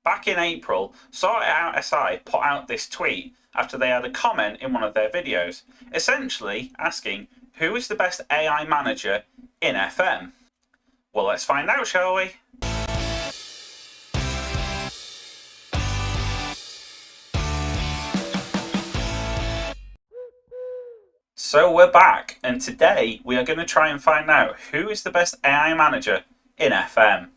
Back in April, SortItOutSI put out this tweet after they had a comment in one of their videos, essentially asking who is the best AI manager in FM. Well, let's find out, shall we? So we're back, and today we are going to try and find out who is the best AI manager in FM.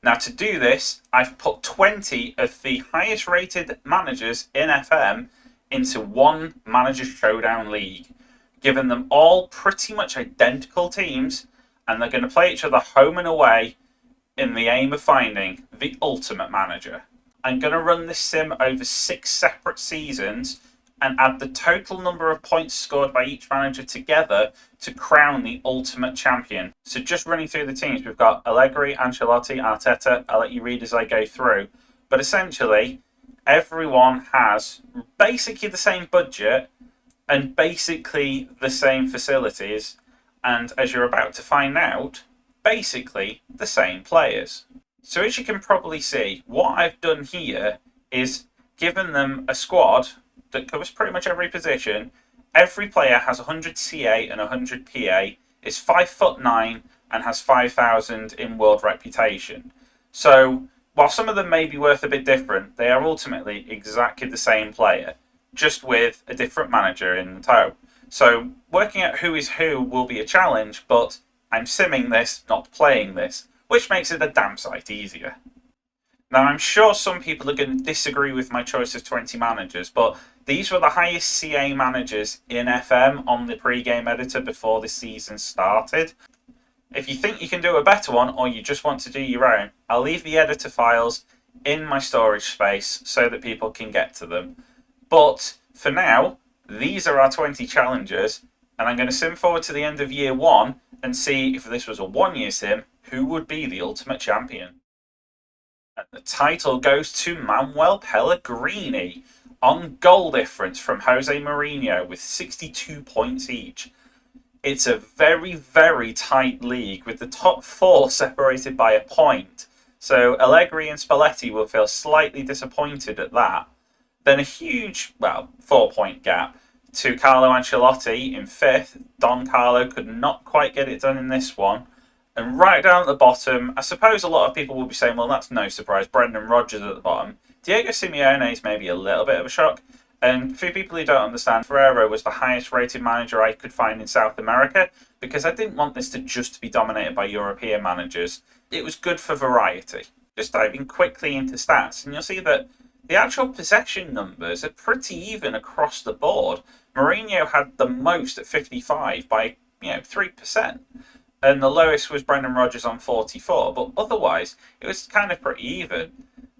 Now, to do this, I've put 20 of the highest rated managers in FM into one manager showdown league, giving them all pretty much identical teams, and they're going to play each other home and away in the aim of finding the ultimate manager. I'm going to run this sim over 6 separate seasons and add the total number of points scored by each manager together to crown the ultimate champion. So just running through the teams, we've got Allegri, Ancelotti, Arteta. I'll let you read as I go through. But essentially, everyone has basically the same budget and basically the same facilities. And as you're about to find out, basically the same players. So as you can probably see, what I've done here is given them a squad that covers pretty much every position. Every player has 100 CA and 100 PA, is 5'9" and has 5,000 in world reputation. So while some of them may be worth a bit different, they are ultimately exactly the same player, just with a different manager in tow. So working out who is who will be a challenge, but I'm simming this, not playing this, which makes it a damn sight easier. Now, I'm sure some people are going to disagree with my choice of 20 managers, but these were the highest CA managers in FM on the pre-game editor before the season started. If you think you can do a better one, or you just want to do your own, I'll leave the editor files in my storage space so that people can get to them. But for now, these are our 20 challengers, and I'm going to sim forward to the end of year 1 and see if this was a 1-year sim, who would be the ultimate champion. And the title goes to Manuel Pellegrini on goal difference from Jose Mourinho with 62 points each. It's a very, very tight league with the top 4 separated by a point. So Allegri and Spalletti will feel slightly disappointed at that. Then a huge, 4-point gap to Carlo Ancelotti in 5th. Don Carlo could not quite get it done in this one. And right down at the bottom, I suppose a lot of people will be saying, well, that's no surprise. Brendan Rodgers at the bottom. Diego Simeone is maybe a little bit of a shock. And for people who don't understand, Ferrero was the highest rated manager I could find in South America because I didn't want this to just be dominated by European managers. It was good for variety. Just diving quickly into stats, and you'll see that the actual possession numbers are pretty even across the board. Mourinho had the most at 55 by 3%. And the lowest was Brendan Rodgers on 44, but otherwise it was kind of pretty even.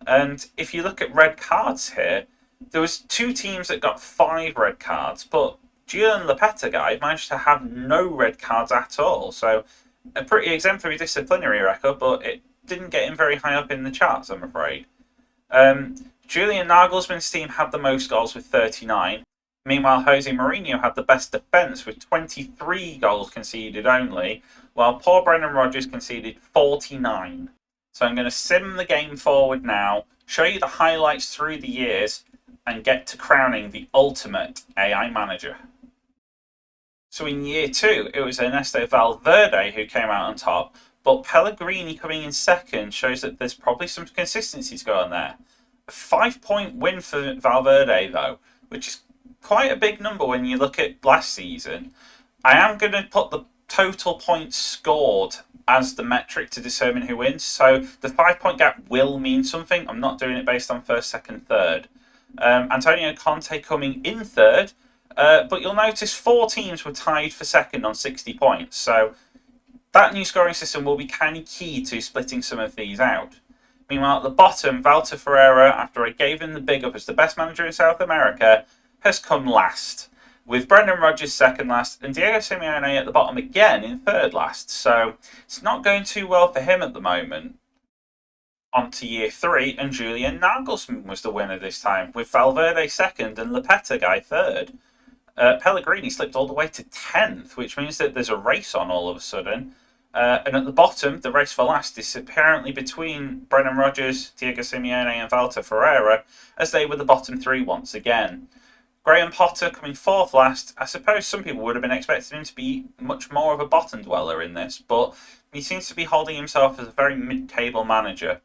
And if you look at red cards here, there was 2 teams that got 5 red cards, but Julian Lopetegui managed to have no red cards at all. So a pretty exemplary disciplinary record, but it didn't get him very high up in the charts, I'm afraid. Julian Nagelsmann's team had the most goals with 39. Meanwhile, Jose Mourinho had the best defence with 23 goals conceded only, while poor Brendan Rodgers conceded 49. So I'm going to sim the game forward now, show you the highlights through the years, and get to crowning the ultimate AI manager. So in year 2, it was Ernesto Valverde who came out on top, but Pellegrini coming in second shows that there's probably some consistency to go on there. A 5-point win for Valverde, though, which is quite a big number when you look at last season. I am going to put the total points scored as the metric to determine who wins. So the 5-point gap will mean something. I'm not doing it based on first, second, third. Antonio Conte coming in third, but you'll notice 4 teams were tied for second on 60 points. So that new scoring system will be kind of key to splitting some of these out. Meanwhile, at the bottom, Walter Ferreira, after I gave him the big up as the best manager in South America, has come last, with Brendan Rodgers second last and Diego Simeone at the bottom again in third last. So it's not going too well for him at the moment. On to year 3, and Julian Nagelsmann was the winner this time, with Valverde second and Lopetegui third. Pellegrini slipped all the way to 10th, which means that there's a race on all of a sudden. And at the bottom, the race for last is apparently between Brendan Rodgers, Diego Simeone and Walter Ferreira, as they were the bottom three once again. Graham Potter coming fourth last. I suppose some people would have been expecting him to be much more of a bottom dweller in this, but he seems to be holding himself as a very mid-table manager.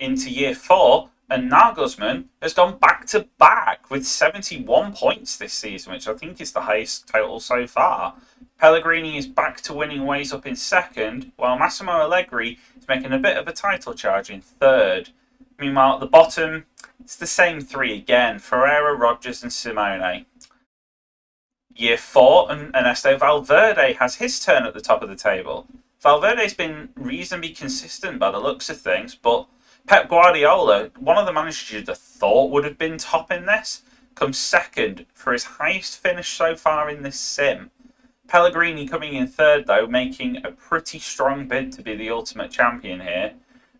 Into year 4, and Nagelsmann has gone back-to-back with 71 points this season, which I think is the highest total so far. Pellegrini is back to winning ways up in second, while Massimo Allegri is making a bit of a title charge in third. Meanwhile, at the bottom, it's the same three again, Ferreira, Rodgers and Simone. Year 4, and Ernesto Valverde has his turn at the top of the table. Valverde's been reasonably consistent by the looks of things, but Pep Guardiola, one of the managers you'd have thought would have been top in this, comes second for his highest finish so far in this sim. Pellegrini coming in third though, making a pretty strong bid to be the ultimate champion here.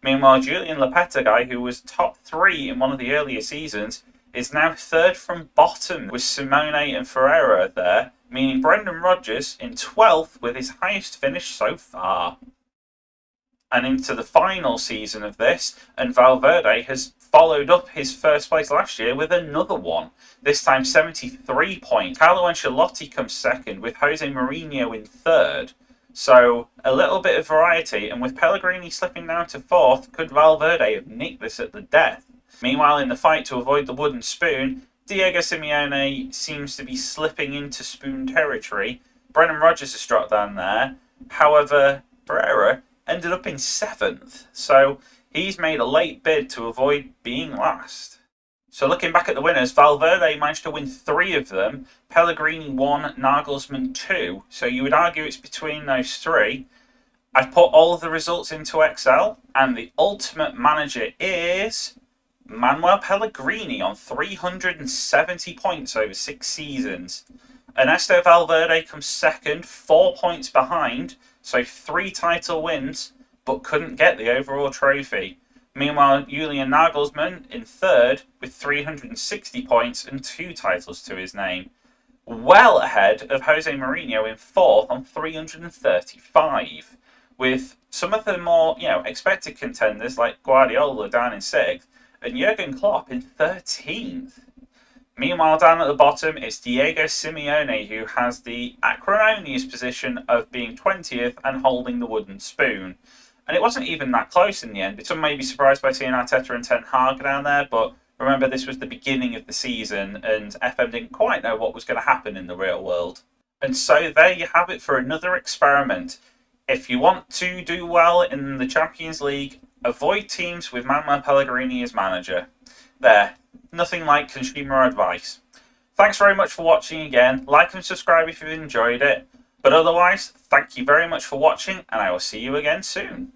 Meanwhile, Julian Lopetegui, who was top 3 in one of the earlier seasons, is now third from bottom with Simone and Ferreira there, meaning Brendan Rodgers in 12th with his highest finish so far. And into the final season of this, and Valverde has followed up his first place last year with another one, this time 73 points. Carlo Ancelotti comes second with Jose Mourinho in third. So a little bit of variety, and with Pellegrini slipping down to 4th, could Valverde have nicked this at the death? Meanwhile, in the fight to avoid the wooden spoon, Diego Simeone seems to be slipping into spoon territory. Brendan Rodgers has dropped down there. However, Ferreira ended up in 7th, so he's made a late bid to avoid being last. So looking back at the winners, Valverde managed to win 3 of them, Pellegrini 1, Nagelsmann 2, so you would argue it's between those 3. I've put all of the results into Excel, and the ultimate manager is Manuel Pellegrini on 370 points over 6 seasons. Ernesto Valverde comes second, 4 points behind, so 3 title wins, but couldn't get the overall trophy. Meanwhile, Julian Nagelsmann in third with 360 points and 2 titles to his name. Well ahead of Jose Mourinho in 4th on 335, with some of the more expected contenders like Guardiola down in 6th and Jurgen Klopp in 13th. Meanwhile, down at the bottom, it's Diego Simeone who has the acrimonious position of being 20th and holding the wooden spoon. And it wasn't even that close in the end. Some may be surprised by seeing Arteta and Ten Hag down there, but remember this was the beginning of the season and FM didn't quite know what was going to happen in the real world. And so there you have it for another experiment. If you want to do well in the Champions League, avoid teams with Manuel Pellegrini as manager. There, nothing like consumer advice. Thanks very much for watching again. Like and subscribe if you've enjoyed it. But otherwise, thank you very much for watching and I will see you again soon.